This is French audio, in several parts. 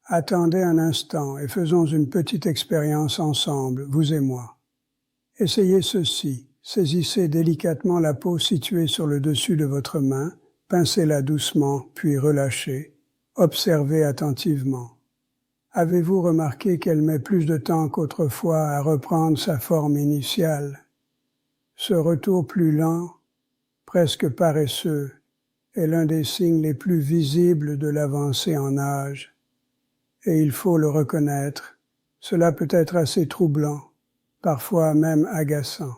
Attendez un instant et faisons une petite expérience ensemble, vous et moi. Essayez ceci. Saisissez délicatement la peau située sur le dessus de votre main, pincez-la doucement, puis relâchez. Observez attentivement. Avez-vous remarqué qu'elle met plus de temps qu'autrefois à reprendre sa forme initiale? Ce retour plus lent, presque paresseux, est l'un des signes les plus visibles de l'avancée en âge. Et il faut le reconnaître, cela peut être assez troublant, parfois même agaçant.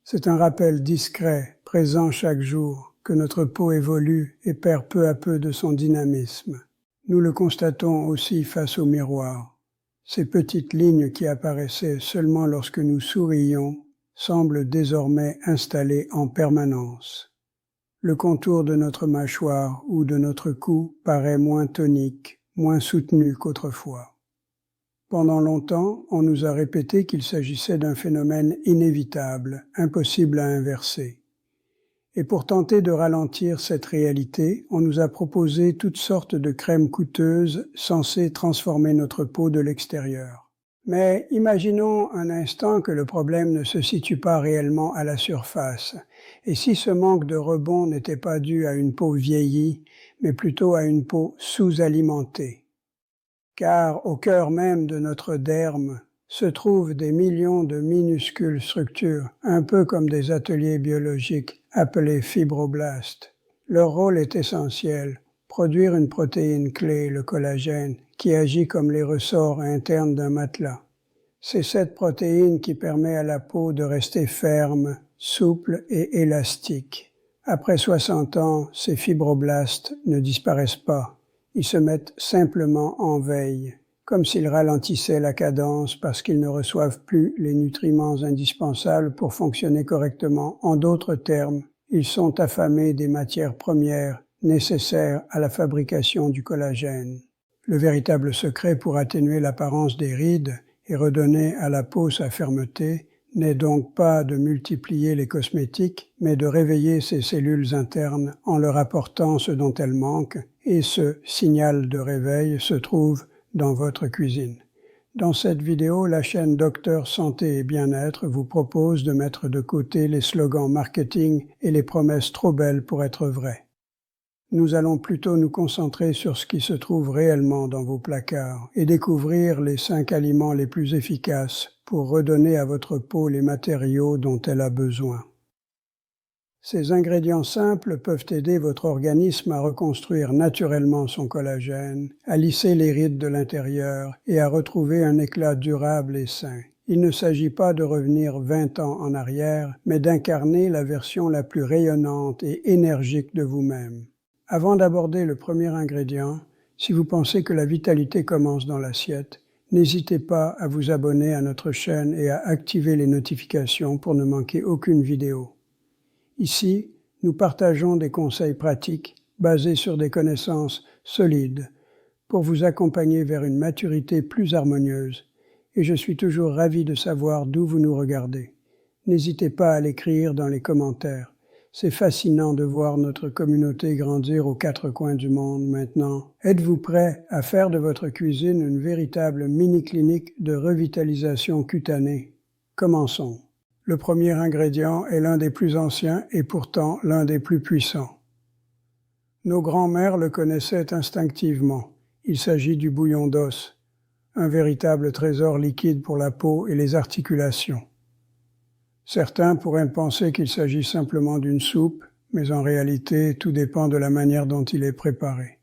C'est un rappel discret, présent chaque jour, que notre peau évolue et perd peu à peu de son dynamisme. Nous le constatons aussi face au miroir. Ces petites lignes qui apparaissaient seulement lorsque nous sourions semblent désormais installées en permanence. Le contour de notre mâchoire ou de notre cou paraît moins tonique, moins soutenu qu'autrefois. Pendant longtemps, on nous a répété qu'il s'agissait d'un phénomène inévitable, impossible à inverser. Et pour tenter de ralentir cette réalité, on nous a proposé toutes sortes de crèmes coûteuses censées transformer notre peau de l'extérieur. Mais imaginons un instant que le problème ne se situe pas réellement à la surface. Et si ce manque de rebond n'était pas dû à une peau vieillie, mais plutôt à une peau sous-alimentée? Car au cœur même de notre derme se trouvent des millions de minuscules structures, un peu comme des ateliers biologiques, appelés fibroblastes. Leur rôle est essentiel, produire une protéine clé, le collagène, qui agit comme les ressorts internes d'un matelas. C'est cette protéine qui permet à la peau de rester ferme, souple et élastique. Après 60 ans, ces fibroblastes ne disparaissent pas. Ils se mettent simplement en veille, comme s'ils ralentissaient la cadence parce qu'ils ne reçoivent plus les nutriments indispensables pour fonctionner correctement. En d'autres termes, ils sont affamés des matières premières nécessaires à la fabrication du collagène. Le véritable secret pour atténuer l'apparence des rides et redonner à la peau sa fermeté n'est donc pas de multiplier les cosmétiques, mais de réveiller ces cellules internes en leur apportant ce dont elles manquent, et ce signal de réveil se trouve dans votre cuisine. Dans cette vidéo, la chaîne Docteur Santé et Bien-être vous propose de mettre de côté les slogans marketing et les promesses trop belles pour être vraies. Nous allons plutôt nous concentrer sur ce qui se trouve réellement dans vos placards et découvrir les 5 aliments les plus efficaces pour redonner à votre peau les matériaux dont elle a besoin. Ces ingrédients simples peuvent aider votre organisme à reconstruire naturellement son collagène, à lisser les rides de l'intérieur et à retrouver un éclat durable et sain. Il ne s'agit pas de revenir 20 ans en arrière, mais d'incarner la version la plus rayonnante et énergique de vous-même. Avant d'aborder le premier ingrédient, si vous pensez que la vitalité commence dans l'assiette, n'hésitez pas à vous abonner à notre chaîne et à activer les notifications pour ne manquer aucune vidéo. Ici, nous partageons des conseils pratiques basés sur des connaissances solides pour vous accompagner vers une maturité plus harmonieuse, et je suis toujours ravi de savoir d'où vous nous regardez. N'hésitez pas à l'écrire dans les commentaires. C'est fascinant de voir notre communauté grandir aux 4 coins du monde maintenant. Êtes-vous prêt à faire de votre cuisine une véritable mini-clinique de revitalisation cutanée? Commençons. Le premier ingrédient est l'un des plus anciens et pourtant l'un des plus puissants. Nos grands-mères le connaissaient instinctivement. Il s'agit du bouillon d'os, un véritable trésor liquide pour la peau et les articulations. Certains pourraient penser qu'il s'agit simplement d'une soupe, mais en réalité, tout dépend de la manière dont il est préparé.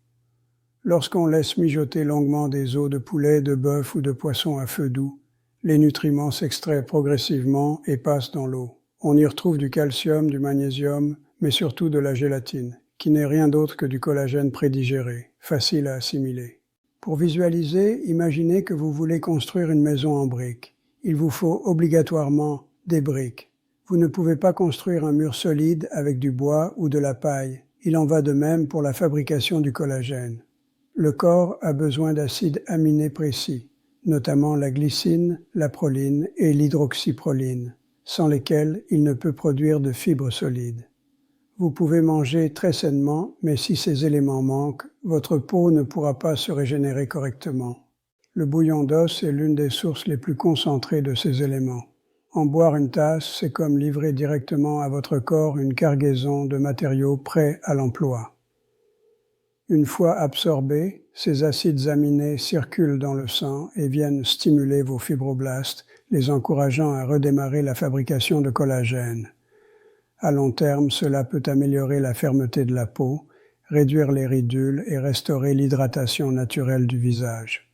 Lorsqu'on laisse mijoter longuement des os de poulet, de bœuf ou de poisson à feu doux, les nutriments s'extraient progressivement et passent dans l'eau. On y retrouve du calcium, du magnésium, mais surtout de la gélatine, qui n'est rien d'autre que du collagène prédigéré, facile à assimiler. Pour visualiser, imaginez que vous voulez construire une maison en briques. Il vous faut obligatoirement des briques. Vous ne pouvez pas construire un mur solide avec du bois ou de la paille. Il en va de même pour la fabrication du collagène. Le corps a besoin d'acides aminés précis, notamment la glycine, la proline et l'hydroxyproline, sans lesquels il ne peut produire de fibres solides. Vous pouvez manger très sainement, mais si ces éléments manquent, votre peau ne pourra pas se régénérer correctement. Le bouillon d'os est l'une des sources les plus concentrées de ces éléments. En boire une tasse, c'est comme livrer directement à votre corps une cargaison de matériaux prêts à l'emploi. Une fois absorbés, ces acides aminés circulent dans le sang et viennent stimuler vos fibroblastes, les encourageant à redémarrer la fabrication de collagène. À long terme, cela peut améliorer la fermeté de la peau, réduire les ridules et restaurer l'hydratation naturelle du visage.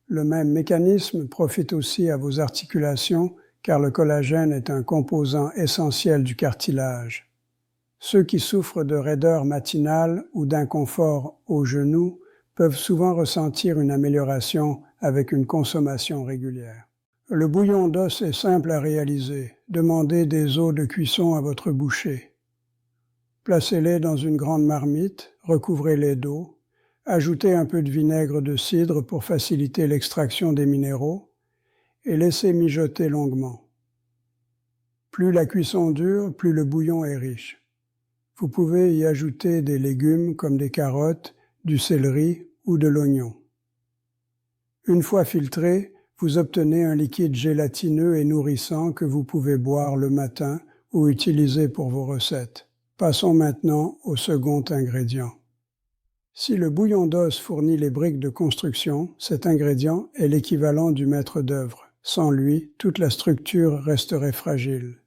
Le même mécanisme profite aussi à vos articulations car le collagène est un composant essentiel du cartilage. Ceux qui souffrent de raideur matinale ou d'inconfort aux genoux peuvent souvent ressentir une amélioration avec une consommation régulière. Le bouillon d'os est simple à réaliser. Demandez des os de cuisson à votre boucher. Placez-les dans une grande marmite, recouvrez-les d'eau, ajoutez un peu de vinaigre de cidre pour faciliter l'extraction des minéraux et laissez mijoter longuement. Plus la cuisson dure, plus le bouillon est riche. Vous pouvez y ajouter des légumes comme des carottes, du céleri ou de l'oignon. Une fois filtré, vous obtenez un liquide gélatineux et nourrissant que vous pouvez boire le matin ou utiliser pour vos recettes. Passons maintenant au second ingrédient. Si le bouillon d'os fournit les briques de construction, cet ingrédient est l'équivalent du maître d'œuvre. Sans lui, toute la structure resterait fragile.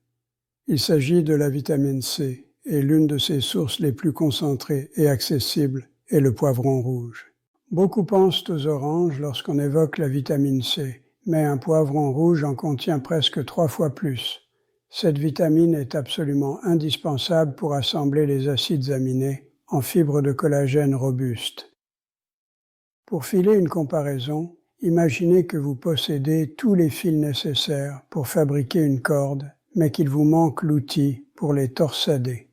Il s'agit de la vitamine C, et l'une de ses sources les plus concentrées et accessibles est le poivron rouge. Beaucoup pensent aux oranges lorsqu'on évoque la vitamine C, mais un poivron rouge en contient presque 3 fois plus. Cette vitamine est absolument indispensable pour assembler les acides aminés en fibres de collagène robustes. Pour filer une comparaison, imaginez que vous possédez tous les fils nécessaires pour fabriquer une corde, mais qu'il vous manque l'outil pour les torsader.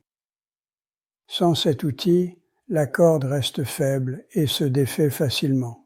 Sans cet outil, la corde reste faible et se défait facilement.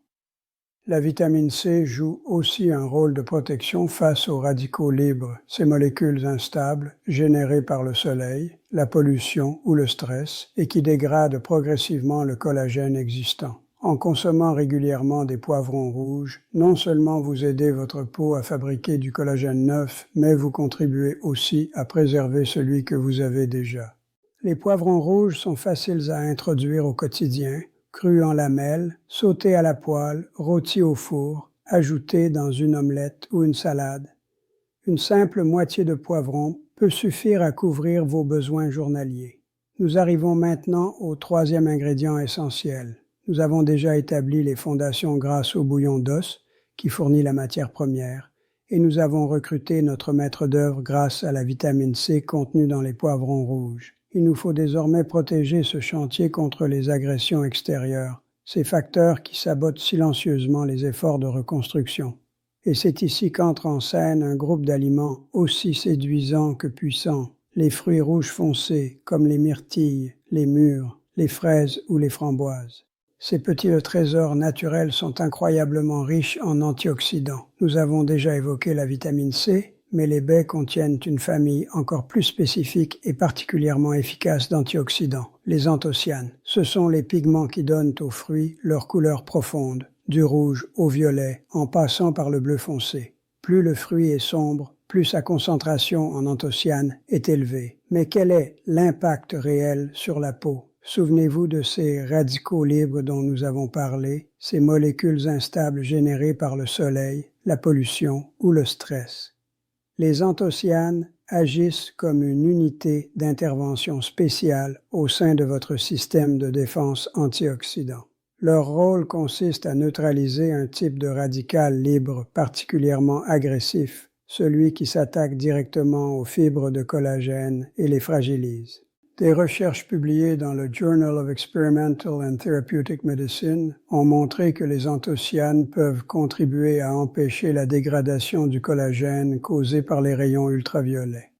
La vitamine C joue aussi un rôle de protection face aux radicaux libres, ces molécules instables générées par le soleil, la pollution ou le stress, et qui dégradent progressivement le collagène existant. En consommant régulièrement des poivrons rouges, non seulement vous aidez votre peau à fabriquer du collagène neuf, mais vous contribuez aussi à préserver celui que vous avez déjà. Les poivrons rouges sont faciles à introduire au quotidien, crus en lamelles, sautés à la poêle, rôtis au four, ajoutés dans une omelette ou une salade. Une simple moitié de poivron peut suffire à couvrir vos besoins journaliers. Nous arrivons maintenant au troisième ingrédient essentiel. Nous avons déjà établi les fondations grâce au bouillon d'os, qui fournit la matière première, et nous avons recruté notre maître d'œuvre grâce à la vitamine C contenue dans les poivrons rouges. Il nous faut désormais protéger ce chantier contre les agressions extérieures, ces facteurs qui sabotent silencieusement les efforts de reconstruction. Et c'est ici qu'entre en scène un groupe d'aliments aussi séduisants que puissants, les fruits rouges foncés comme les myrtilles, les mûres, les fraises ou les framboises. Ces petits trésors naturels sont incroyablement riches en antioxydants. Nous avons déjà évoqué la vitamine C, mais les baies contiennent une famille encore plus spécifique et particulièrement efficace d'antioxydants, les anthocyanes. Ce sont les pigments qui donnent aux fruits leur couleur profonde, du rouge au violet, en passant par le bleu foncé. Plus le fruit est sombre, plus sa concentration en anthocyanes est élevée. Mais quel est l'impact réel sur la peau? Souvenez-vous de ces radicaux libres dont nous avons parlé, ces molécules instables générées par le soleil, la pollution ou le stress. Les anthocyanes agissent comme une unité d'intervention spéciale au sein de votre système de défense antioxydant. Leur rôle consiste à neutraliser un type de radical libre particulièrement agressif, celui qui s'attaque directement aux fibres de collagène et les fragilise. Des recherches publiées dans le Journal of Experimental and Therapeutic Medicine ont montré que les anthocyanes peuvent contribuer à empêcher la dégradation du collagène causée par les rayons ultraviolets.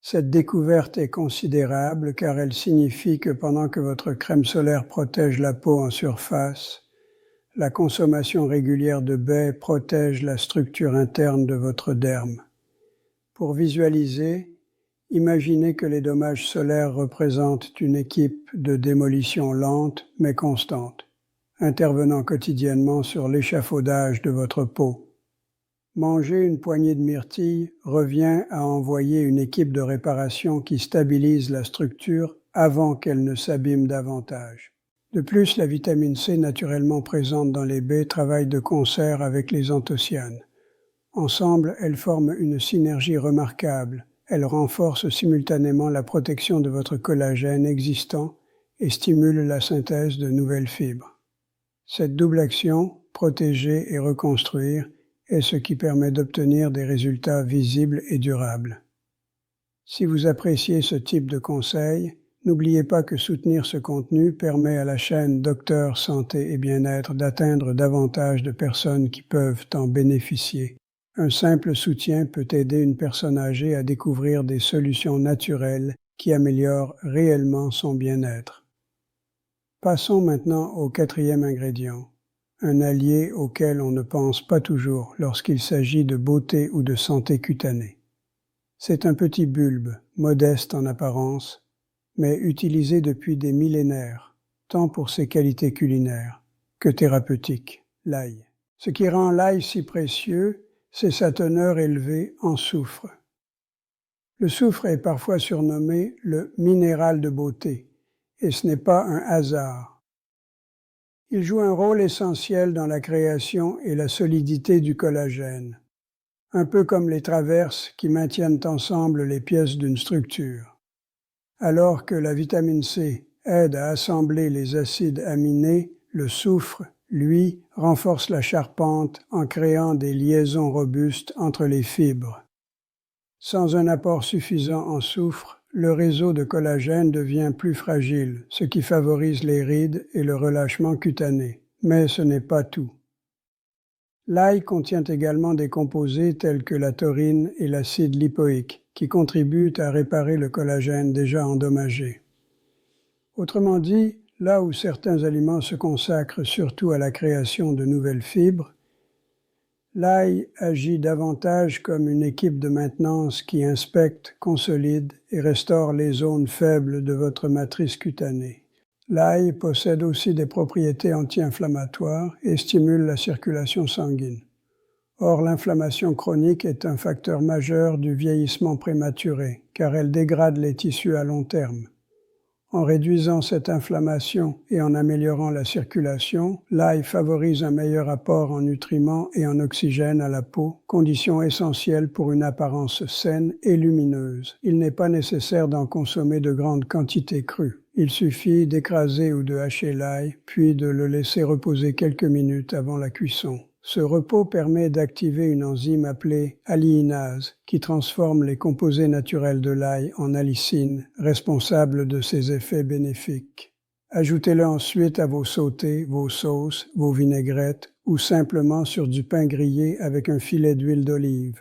Cette découverte est considérable car elle signifie que pendant que votre crème solaire protège la peau en surface, la consommation régulière de baies protège la structure interne de votre derme. Pour visualiser, Imaginez que les dommages solaires représentent une équipe de démolition lente mais constante, intervenant quotidiennement sur l'échafaudage de votre peau. Manger une poignée de myrtilles revient à envoyer une équipe de réparation qui stabilise la structure avant qu'elle ne s'abîme davantage. De plus, la vitamine C naturellement présente dans les baies travaille de concert avec les anthocyanes. Ensemble, elles forment une synergie remarquable. Elles renforcent simultanément la protection de votre collagène existant et stimulent la synthèse de nouvelles fibres. Cette double action, protéger et reconstruire, est ce qui permet d'obtenir des résultats visibles et durables. Si vous appréciez ce type de conseils, n'oubliez pas que soutenir ce contenu permet à la chaîne Docteur Santé et Bien-être d'atteindre davantage de personnes qui peuvent en bénéficier. Un simple soutien peut aider une personne âgée à découvrir des solutions naturelles qui améliorent réellement son bien-être. Passons maintenant au 4e ingrédient, un allié auquel on ne pense pas toujours lorsqu'il s'agit de beauté ou de santé cutanée. C'est un petit bulbe, modeste en apparence, mais utilisé depuis des millénaires, tant pour ses qualités culinaires que thérapeutiques, l'ail. Ce qui rend l'ail si précieux, c'est sa teneur élevée en soufre. Le soufre est parfois surnommé le minéral de beauté, et ce n'est pas un hasard. Il joue un rôle essentiel dans la création et la solidité du collagène, un peu comme les traverses qui maintiennent ensemble les pièces d'une structure. Alors que la vitamine C aide à assembler les acides aminés, le soufre, lui, renforce la charpente en créant des liaisons robustes entre les fibres. Sans un apport suffisant en soufre, le réseau de collagène devient plus fragile, ce qui favorise les rides et le relâchement cutané. Mais ce n'est pas tout. L'ail contient également des composés tels que la taurine et l'acide lipoïque, qui contribuent à réparer le collagène déjà endommagé. Autrement dit, là où certains aliments se consacrent surtout à la création de nouvelles fibres, l'ail agit davantage comme une équipe de maintenance qui inspecte, consolide et restaure les zones faibles de votre matrice cutanée. L'ail possède aussi des propriétés anti-inflammatoires et stimule la circulation sanguine. Or, l'inflammation chronique est un facteur majeur du vieillissement prématuré, car elle dégrade les tissus à long terme. En réduisant cette inflammation et en améliorant la circulation, l'ail favorise un meilleur apport en nutriments et en oxygène à la peau, condition essentielle pour une apparence saine et lumineuse. Il n'est pas nécessaire d'en consommer de grandes quantités crues. Il suffit d'écraser ou de hacher l'ail, puis de le laisser reposer quelques minutes avant la cuisson. Ce repos permet d'activer une enzyme appelée alliinase qui transforme les composés naturels de l'ail en allicine, responsable de ses effets bénéfiques. Ajoutez-le ensuite à vos sautés, vos sauces, vos vinaigrettes ou simplement sur du pain grillé avec un filet d'huile d'olive.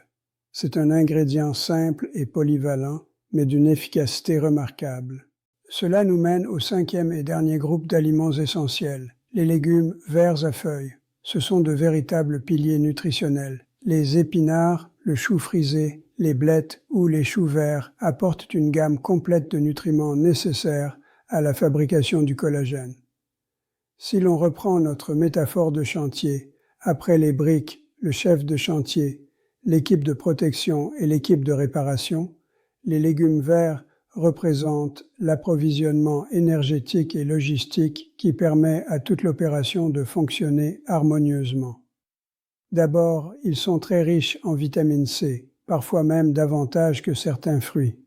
C'est un ingrédient simple et polyvalent, mais d'une efficacité remarquable. Cela nous mène au 5e et dernier groupe d'aliments essentiels, les légumes verts à feuilles. Ce sont de véritables piliers nutritionnels. Les épinards, le chou frisé, les blettes ou les choux verts apportent une gamme complète de nutriments nécessaires à la fabrication du collagène. Si l'on reprend notre métaphore de chantier, après les briques, le chef de chantier, l'équipe de protection et l'équipe de réparation, les légumes verts représentent l'approvisionnement énergétique et logistique qui permet à toute l'opération de fonctionner harmonieusement. D'abord, ils sont très riches en vitamine C, parfois même davantage que certains fruits.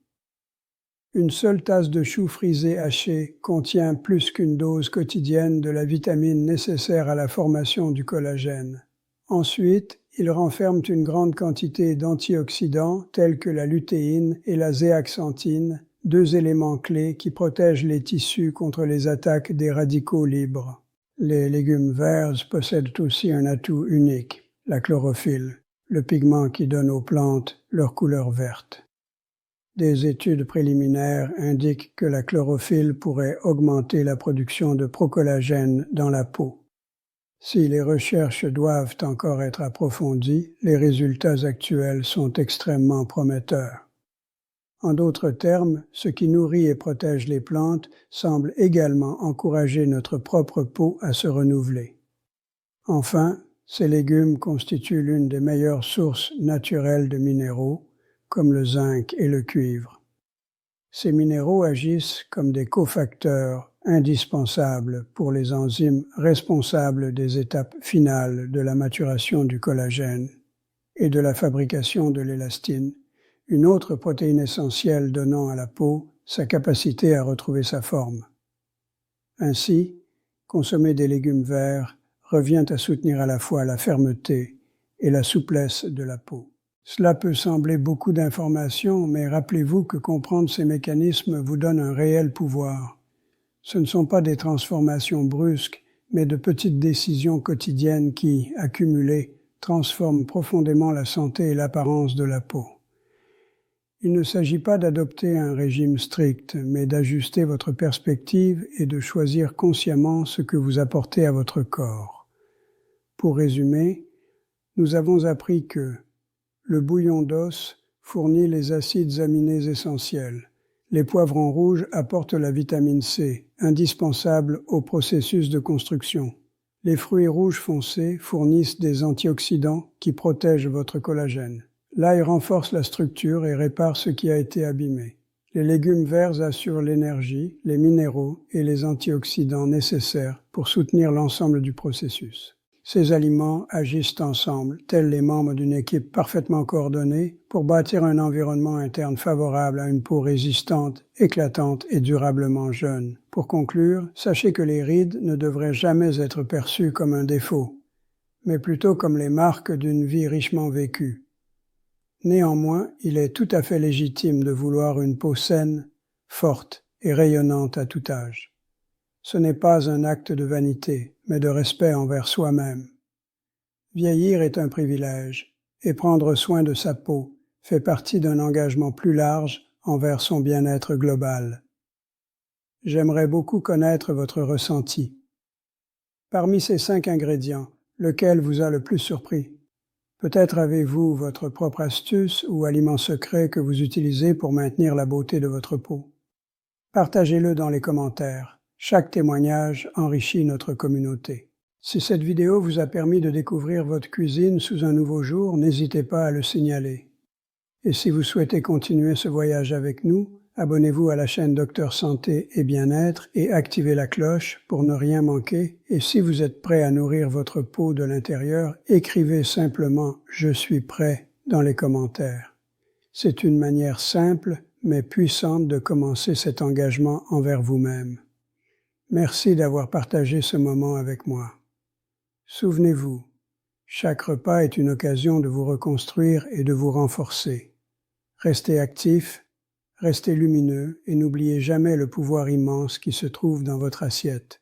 Une seule tasse de chou frisé haché contient plus qu'une dose quotidienne de la vitamine nécessaire à la formation du collagène. Ensuite, ils renferment une grande quantité d'antioxydants tels que la lutéine et la zéaxanthine, deux éléments clés qui protègent les tissus contre les attaques des radicaux libres. Les légumes verts possèdent aussi un atout unique, la chlorophylle, le pigment qui donne aux plantes leur couleur verte. Des études préliminaires indiquent que la chlorophylle pourrait augmenter la production de procollagène dans la peau. Si les recherches doivent encore être approfondies, les résultats actuels sont extrêmement prometteurs. En d'autres termes, ce qui nourrit et protège les plantes semble également encourager notre propre peau à se renouveler. Enfin, ces légumes constituent l'une des meilleures sources naturelles de minéraux, comme le zinc et le cuivre. Ces minéraux agissent comme des cofacteurs indispensables pour les enzymes responsables des étapes finales de la maturation du collagène et de la fabrication de l'élastine, une autre protéine essentielle donnant à la peau sa capacité à retrouver sa forme. Ainsi, consommer des légumes verts revient à soutenir à la fois la fermeté et la souplesse de la peau. Cela peut sembler beaucoup d'informations, mais rappelez-vous que comprendre ces mécanismes vous donne un réel pouvoir. Ce ne sont pas des transformations brusques, mais de petites décisions quotidiennes qui, accumulées, transforment profondément la santé et l'apparence de la peau. Il ne s'agit pas d'adopter un régime strict, mais d'ajuster votre perspective et de choisir consciemment ce que vous apportez à votre corps. Pour résumer, nous avons appris que le bouillon d'os fournit les acides aminés essentiels. Les poivrons rouges apportent la vitamine C, indispensable au processus de construction. Les fruits rouges foncés fournissent des antioxydants qui protègent votre collagène. L'ail renforce la structure et répare ce qui a été abîmé. Les légumes verts assurent l'énergie, les minéraux et les antioxydants nécessaires pour soutenir l'ensemble du processus. Ces aliments agissent ensemble, tels les membres d'une équipe parfaitement coordonnée, pour bâtir un environnement interne favorable à une peau résistante, éclatante et durablement jeune. Pour conclure, sachez que les rides ne devraient jamais être perçues comme un défaut, mais plutôt comme les marques d'une vie richement vécue. Néanmoins, il est tout à fait légitime de vouloir une peau saine, forte et rayonnante à tout âge. Ce n'est pas un acte de vanité, mais de respect envers soi-même. Vieillir est un privilège, et prendre soin de sa peau fait partie d'un engagement plus large envers son bien-être global. J'aimerais beaucoup connaître votre ressenti. Parmi ces 5 ingrédients, lequel vous a le plus surpris? Peut-être avez-vous votre propre astuce ou aliment secret que vous utilisez pour maintenir la beauté de votre peau. Partagez-le dans les commentaires. Chaque témoignage enrichit notre communauté. Si cette vidéo vous a permis de découvrir votre cuisine sous un nouveau jour, n'hésitez pas à le signaler. Et si vous souhaitez continuer ce voyage avec nous, abonnez-vous à la chaîne Docteur Santé et Bien-être et activez la cloche pour ne rien manquer. Et si vous êtes prêt à nourrir votre peau de l'intérieur, écrivez simplement « Je suis prêt » dans les commentaires. C'est une manière simple mais puissante de commencer cet engagement envers vous-même. Merci d'avoir partagé ce moment avec moi. Souvenez-vous, chaque repas est une occasion de vous reconstruire et de vous renforcer. Restez actifs, restez lumineux et n'oubliez jamais le pouvoir immense qui se trouve dans votre assiette.